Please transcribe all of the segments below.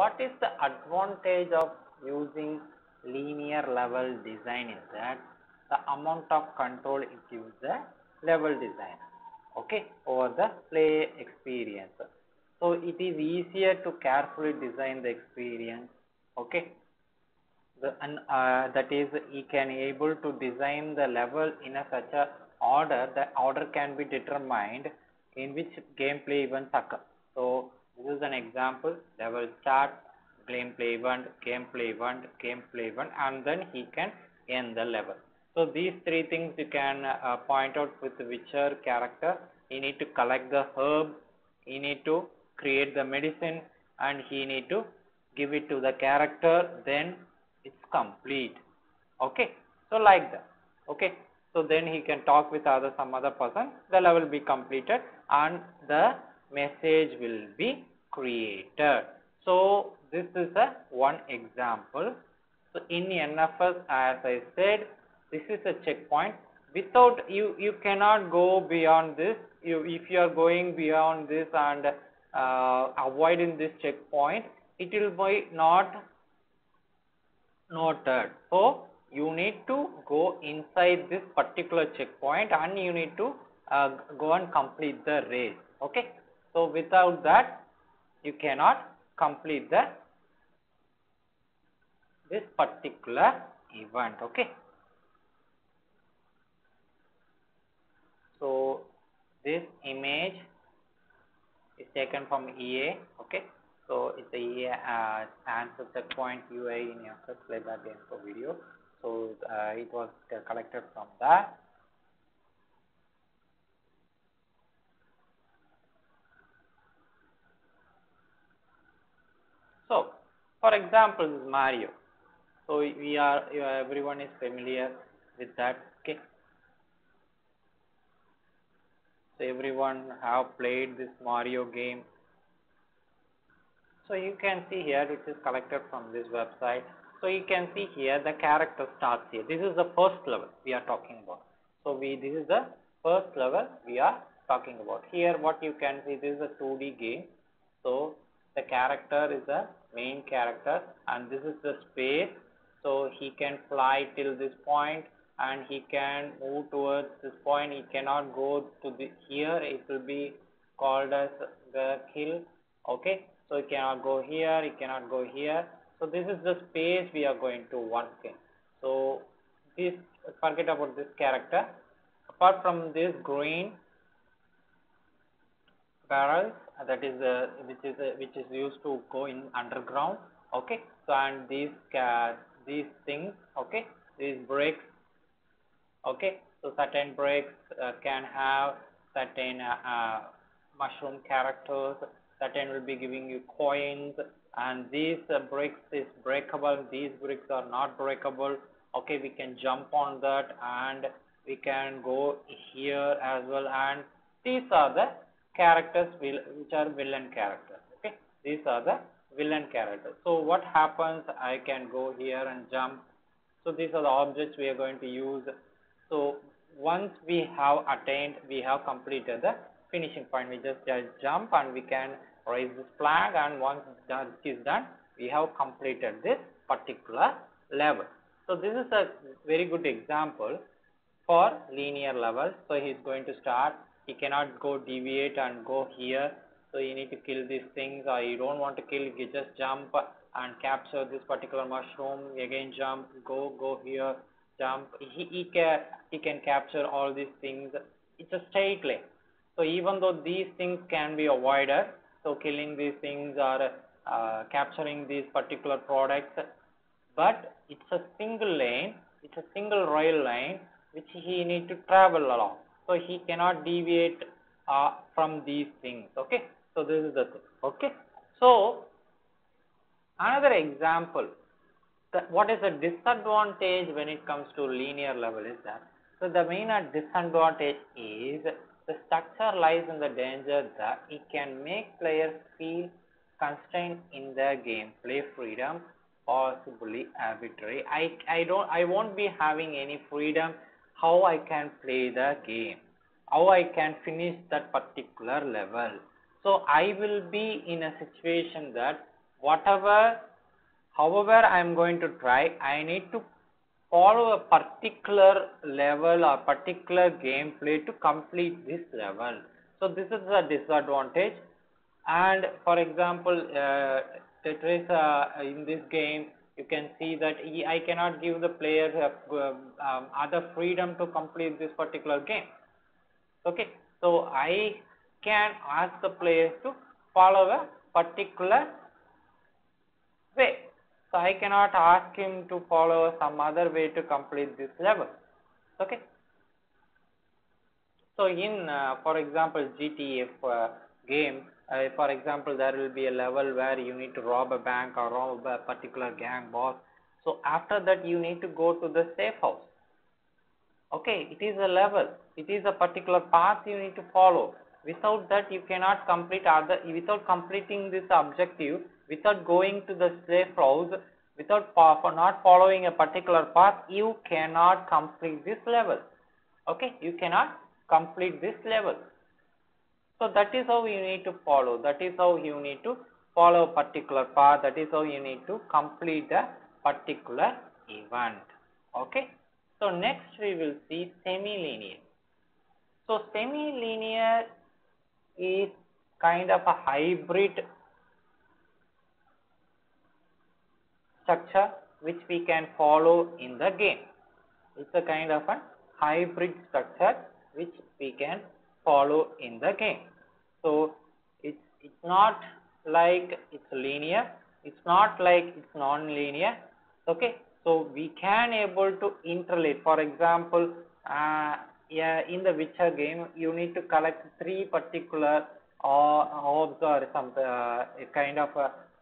what is the advantage of using linear level design is that the amount of control it gives the level design, okay, over the play experience. So it is easier to carefully design the experience, okay. That is, he can able to design the level in a such a order that order can be determined in which gameplay events occur. So this is an example: level start, gameplay event, gameplay event, gameplay event, and then he can end the level. So these three things you can point out with whichever character. He need to collect the herb, he need to create the medicine, and he need to give it to the character, then it's complete, okay. So like that, okay. So then he can talk with some other person, the level will be completed and the message will be created. So this is a one example. So in NFS, as I said, this is a checkpoint. Without you cannot go beyond this. If you are going beyond this and avoiding this checkpoint, it will be not noted. So you need to go inside this particular checkpoint and you need to go and complete the race, okay. So without that you cannot complete this particular event, okay. So this image is taken from EA, okay. So it's a EA answer checkpoint UI in your first playback info video. So it was collected from that. So for example, Mario. So everyone is familiar with that, okay. So everyone have played this Mario game. So you can see here, which is collected from this website. So you can see here the character starts here. This is the first level we are talking about. So this is the first level we are talking about. Here what you can see, this is a 2D game. So the character is the main character and this is the space. So he can fly till this point and he can move towards this point. He cannot go to here. It will be called as the kill, okay. So he cannot go here, he cannot go here. So this is the space we are going to work in. So this, forget about this character. Apart from this green barrels, that is which is used to go in underground, okay. So and these things, okay, these bricks, okay. So certain bricks can have certain mushroom characters, certain will be giving you coins, and these bricks is breakable, these bricks are not breakable, okay. We can jump on that and we can go here as well, and these are the characters which are villain characters, okay. These are the villain characters. So what happens, I can go here and jump. So these are the objects we are going to use. So once we have completed the finishing point, we just jump and we can raise this flag, and once that is done, we have completed this particular level. So this is a very good example for linear level. So he is going to start, he cannot go deviate and go here. So you need to kill these things, or you don't want to kill, you just jump and capture this particular mushroom, again jump, go here, jump. He can capture all these things. It's a straight lane. So even though these things can be avoided, so killing these things or capturing these particular products, but it's a single lane, it's a single rail line which he need to travel along. So he cannot deviate from these things, okay. So this is the thing, okay. So another example, what is the disadvantage when it comes to linear level is that, so the main disadvantage is the structure lies in the danger that it can make players feel constrained in their gameplay freedom, possibly arbitrary. I won't be having any freedom how I can play the game, how I can finish that particular level. So I will be in a situation that whatever, however I am going to try, I need to follow a particular level or particular gameplay to complete this level. So this is a disadvantage. And for example, Tetris, in this game, you can see that I cannot give the players other freedom to complete this particular game. Okay, so I can ask the players to follow a particular way. So I cannot ask him to follow some other way to complete this level. Okay. So in, for example, GTF game, for example, there will be a level where you need to rob a bank or rob a particular gang boss. So after that, you need to go to the safe house. Okay, it is a level. It is a particular path you need to follow. Without that, you cannot complete without completing this objective, without going to the safe house, without for not following a particular path, you cannot complete this level. Okay, you cannot complete this level. So that is how you need to follow. That is how you need to follow a particular path. That is how you need to complete a particular event. Okay. So next we will see semi-linear. So semi-linear is kind of a hybrid structure which we can follow in the game. It's a kind of a hybrid structure which we can follow in the game. So it's not like it's linear, it's not like it's non-linear. Okay, so we can able to interrelate. For example, in the Witcher game, you need to collect 3 particular orbs or some kind of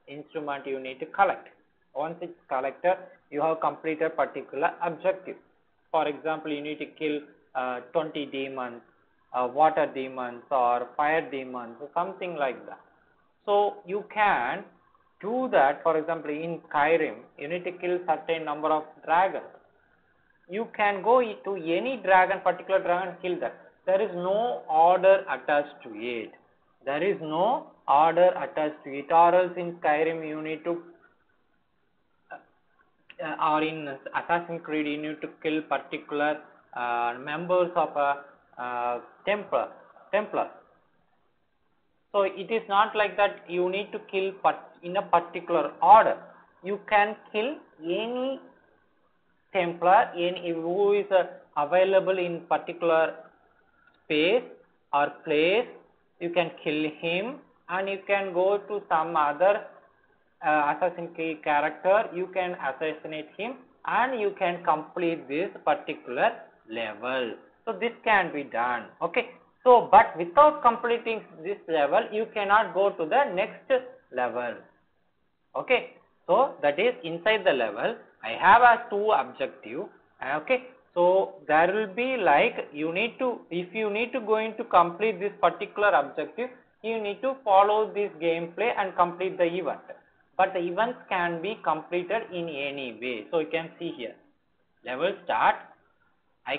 instrument you need to collect. Once it's collected, you have completed particular objective. For example, you need to kill 20 demons, water demons or fire demons or something like that. So you can do that. For example, in Skyrim, you need to kill certain number of dragons. You can go to any dragon, particular dragon, kill that. There is no order attached to it. There is no order attached to it. Or else in Skyrim, you need to or in Assassin's Creed, you need to kill particular members of a Templar. So it is not like that you need to kill in a particular order. You can kill any Templar who is available in particular space or place. You can kill him, and you can go to some other Assassin's Creed character, you can assassinate him, and you can complete this particular level. So this can be done. Okay, so but without completing this level, you cannot go to the next level. Okay, so that is inside the level I have a 2 objective. Okay, so there will be like you need to, if you need to going to complete this particular objective, you need to follow this gameplay and complete the event. But the events can be completed in any way. So you can see here, level start, I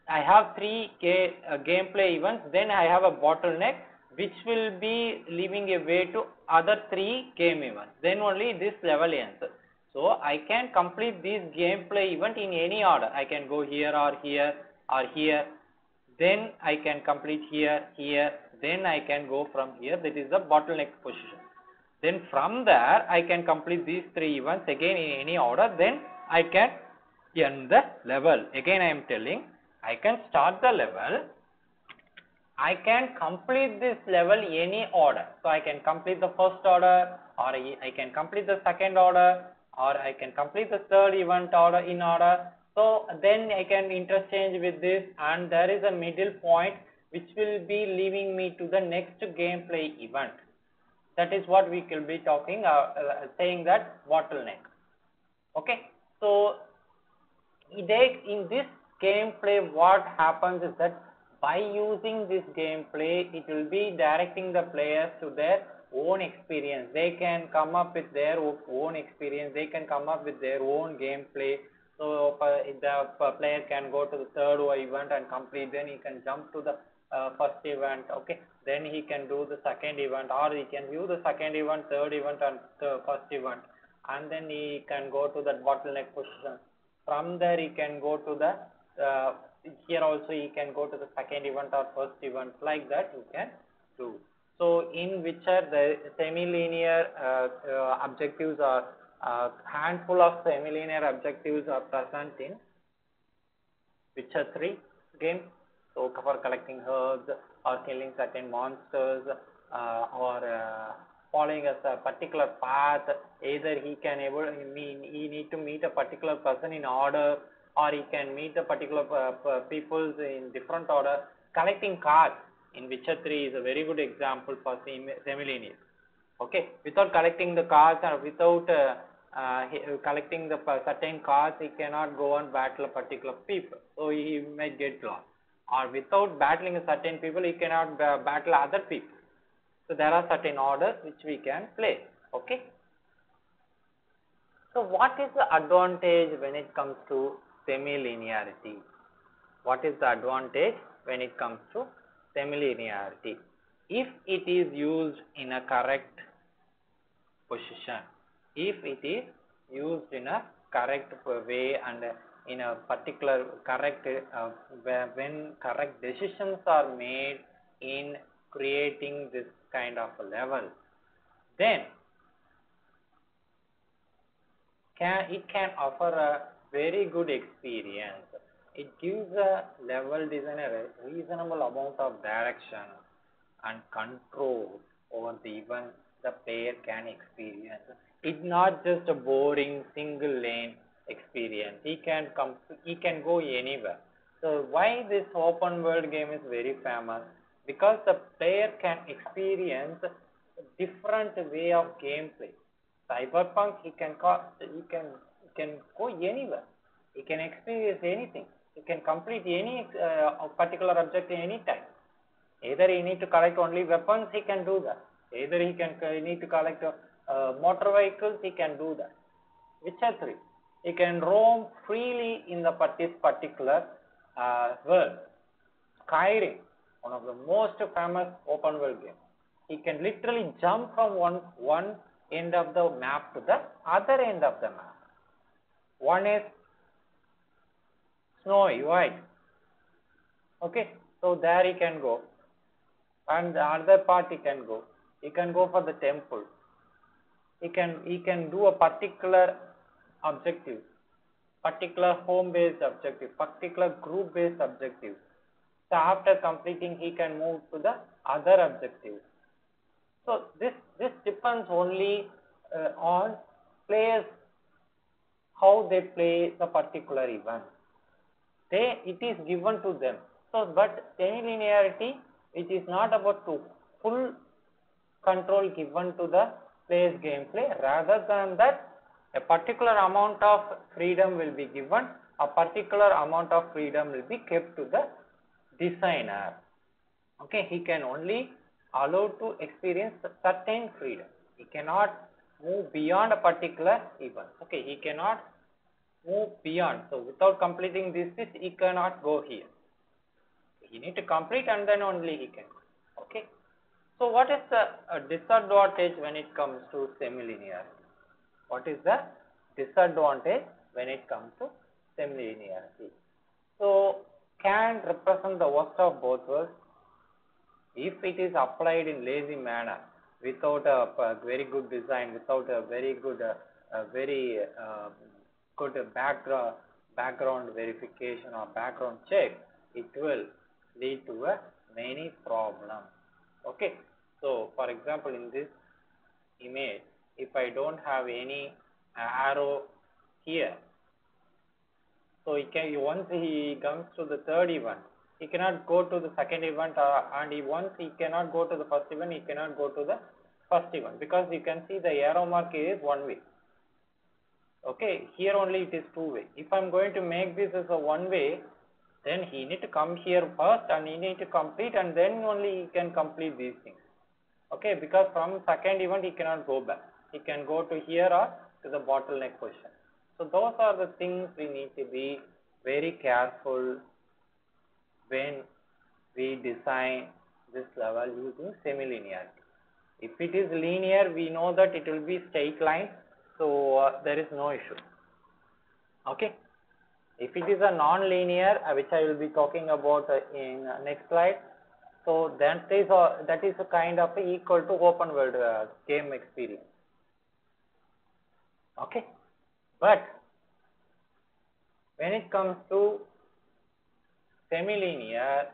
have 3 gameplay events, then I have a bottleneck which will be leaving a way to other 3 game events. Then only this level ends. So I can complete this gameplay event in any order. I can go here or here or here. Then I can complete here, here. Then I can go from here. That is the bottleneck position. Then from there, I can complete these 3 events again in any order. Then I can end the level. Again I am telling, I can start the level. I can complete this level any order. So I can complete the first order, or I can complete the second order, or I can complete the third event order in order. So then I can interchange with this, and there is a middle point which will be leaving me to the next gameplay event. That is what we will be talking, saying that bottleneck. Okay, so in this gameplay, what happens is that by using this gameplay, it will be directing the players to their own experience. They can come up with their own experience. They can come up with their own gameplay. So the player can go to the third event and complete. Then he can jump to the first event. Okay. then he can do the second event, or he can view the second event, third event, and the first event, and then he can go to that bottleneck position. From there he can go to the here also he can go to the second event or first event, like that he can do. So in Witcher the semi-linear objectives are handful of semi-linear objectives are present in Witcher 3 game. So for collecting herbs or killing certain monsters or following a particular path, either he need to meet a particular person in order, or he can meet a particular peoples in different order. Collecting cards in Witcher 3 is a very good example for semi-linear. Okay, without collecting the cards or without collecting the certain cards, he cannot go and battle a particular people, so he may get lost. Or without battling a certain people, he cannot battle other people. So there are certain orders which we can play. Okay. So what is the advantage when it comes to semi-linearity? What is the advantage when it comes to semi-linearity? If it is used in a correct position, if it is used in a correct way and in a particular correct when correct decisions are made in creating this kind of a level, then it can offer a very good experience. It gives a level designer a reasonable amount of direction and control over the events the player can experience. It's not just a boring single lane experience. He can go anywhere. So why this open world game is very famous? Because the player can experience a different way of gameplay. Cyberpunk, he can go anywhere. He can experience anything. He can complete any particular object any time. Either he need to collect only weapons, he can do that. Either he need to collect motor vehicles, he can do that. Witcher 3, he can roam freely in the this particular world. Skyrim, one of the most famous open world games. He can literally jump from one end of the map to the other end of the map. One is snowy white. Okay, so there he can go. And the other part he can go. He can go for the temple. He can do a particular objective, particular home-based objective, particular group-based objective. So after completing, he can move to the other objectives. So this depends only on players, how they play the particular event. It is given to them. So, but semi-linearity, it is not about to full control given to the player's gameplay. Rather than that, a particular amount of freedom will be given, a particular amount of freedom will be kept to the designer. Okay, he can only allow to experience certain freedom. He cannot move beyond a particular event. Okay, he cannot move beyond. So without completing this, he cannot go here. He need to complete and then only he can go. Okay. So what is the disadvantage when it comes to semi-linearity? What is the disadvantage when it comes to semi-linearity? So can represent the worst of both worlds if it is applied in lazy manner, without a very good design, without a very good good background verification or background check. It will lead to many problems. Okay, so for example, in this image, if I don't have any arrow here, so once he comes to the third event, he cannot go to the second event, and once he cannot go to the first event, he cannot go to the first event, because you can see the arrow mark is one way. Okay, here only it is two way. If I am going to make this as a one way, then he need to come here first and he need to complete, and then only he can complete these things. Okay, because from second event he cannot go back. He can go to here or to the bottleneck position. So those are the things we need to be very careful when we design this level using semi-linearity. If it is linear, we know that it will be straight line, so there is no issue. Okay. If it is a non-linear, which I will be talking about in next slide, so that is a kind of equal to open world game experience. Okay, but when it comes to semi-linear,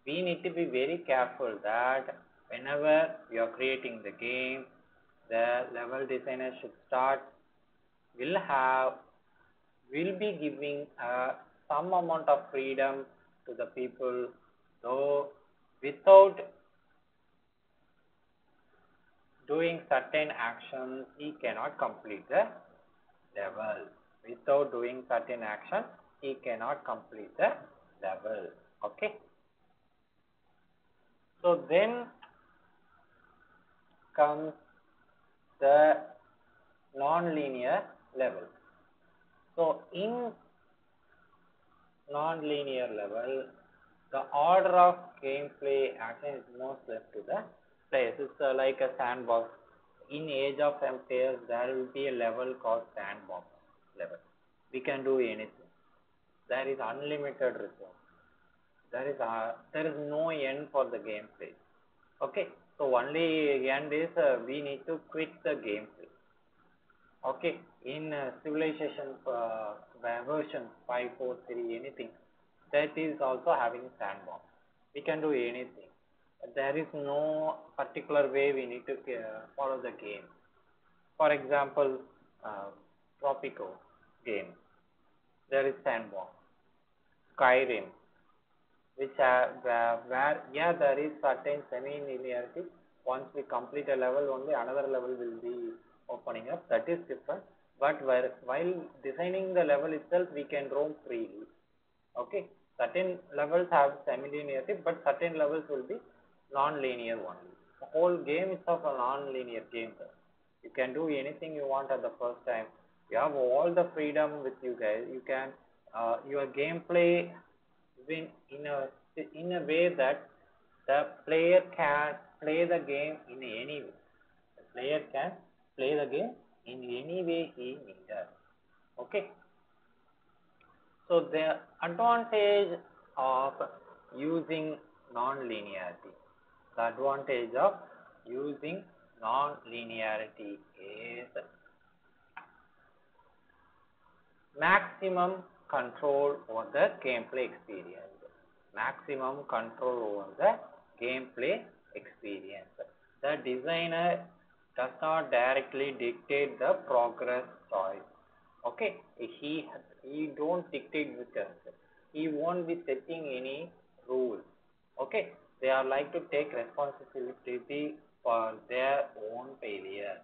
we need to be very careful that whenever we are creating the game, the level designer should start will be giving some amount of freedom to the people, though without doing certain actions he cannot complete the level. Without doing certain action he cannot complete the level. Okay, so then comes the non-linear level. So in non-linear level, the order of gameplay action is most left to the players. It's like a sandbox. In Age of Empires, there will be a level called sandbox level. We can do anything. There is unlimited resource. There is no end for the gameplay. Okay, so only end is we need to quit the gameplay. Okay, in civilization version 543 anything, that is also having sandbox. We can do anything. There is no particular way we need to follow the game. For example, Tropico game, there is sandbox. Skyrim, which where yeah there is certain semi-linearity. Once we complete a level, only another level will be opening up. That is different. But while designing the level itself, we can roam freely. Okay, certain levels have semi-linearity, but certain levels will be non-linear only. The whole game itself a non-linear game. You can do anything you want at the first time. You have all the freedom with you guys. You can your gameplay in a way that the player can play the game in any way. The player can play the game in any way he needs. Okay. So the advantage of using non-linearity. The advantage of using non-linearity is maximum control over the gameplay experience. Maximum control over the gameplay experience. The designer does not directly dictate the progress choice. Okay, he don't dictate with us. He won't be setting any rules. Okay, they are like to take responsibility for their own failure.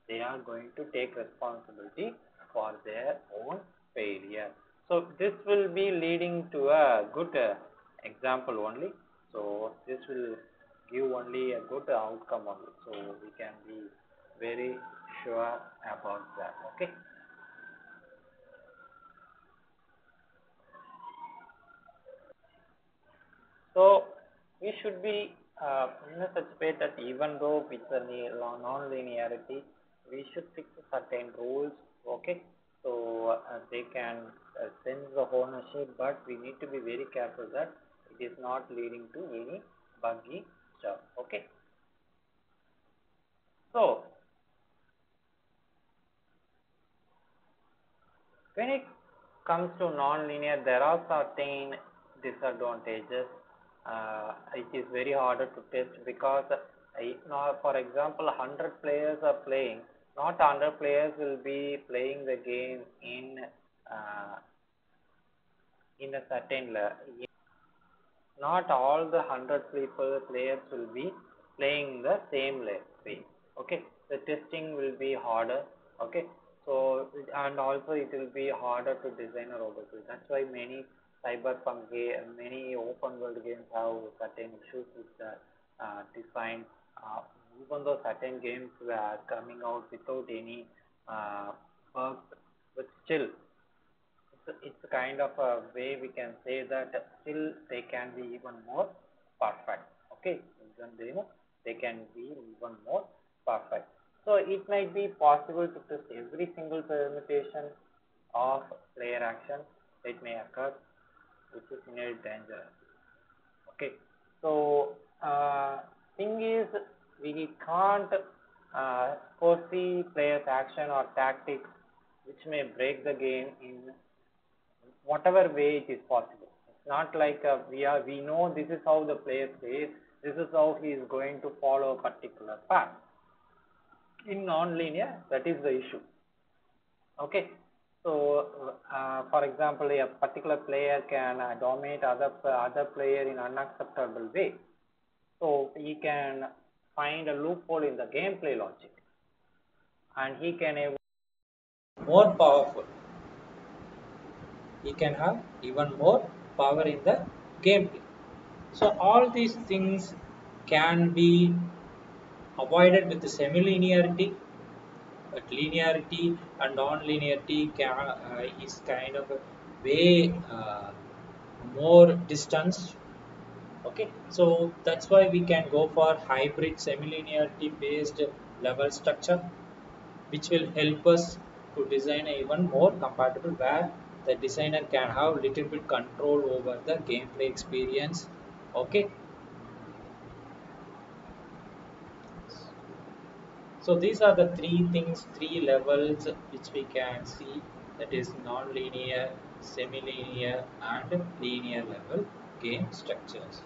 They are going to take responsibility for their own failure. So this will be leading to a good example only. So this will give only a good outcome only. So we can be very sure about that. Okay. So we should be in a such way that even though with the non-linearity, we should fix certain rules. Okay, so they can sense the ownership, but we need to be very careful that it is not leading to any buggy stuff. Okay, so when it comes to non-linear, there are certain disadvantages. It is very harder to test because, now, for example, 100 players are playing. Not 100 players will be playing the game uh, in a certain level. Not all the 100 people players will be playing the same way. Okay, the testing will be harder. Okay, so and also it will be harder to design a robot. That's why many cyberpunk many open world games have certain issues with the design. Even though certain games were coming out without any bugs, but still it's a kind of a way we can say that still they can be even more perfect. Okay, then they can be even more perfect. So it might be possible to test every single permutation of player action that may occur, which is near dangerous. Okay, so thing is we can't foresee players' action or tactics which may break the game in whatever way it is possible. It's not like we know this is how the player plays, this is how he is going to follow a particular path. In non-linear, that is the issue. Okay, so for example, a particular player can dominate other player in unacceptable way. So he can find a loophole in the gameplay logic, and he can evolve more powerful. He can have even more power in the gameplay. So all these things can be avoided with the semi-linearity, but linearity and non-linearity is kind of a way more distance. Okay, so that's why we can go for hybrid semi-linearity based level structure, which will help us to design a even more compatible, where the designer can have little bit control over the gameplay experience. Okay, so these are the three things, three levels which we can see, that is non-linear, semi-linear and linear level game structures.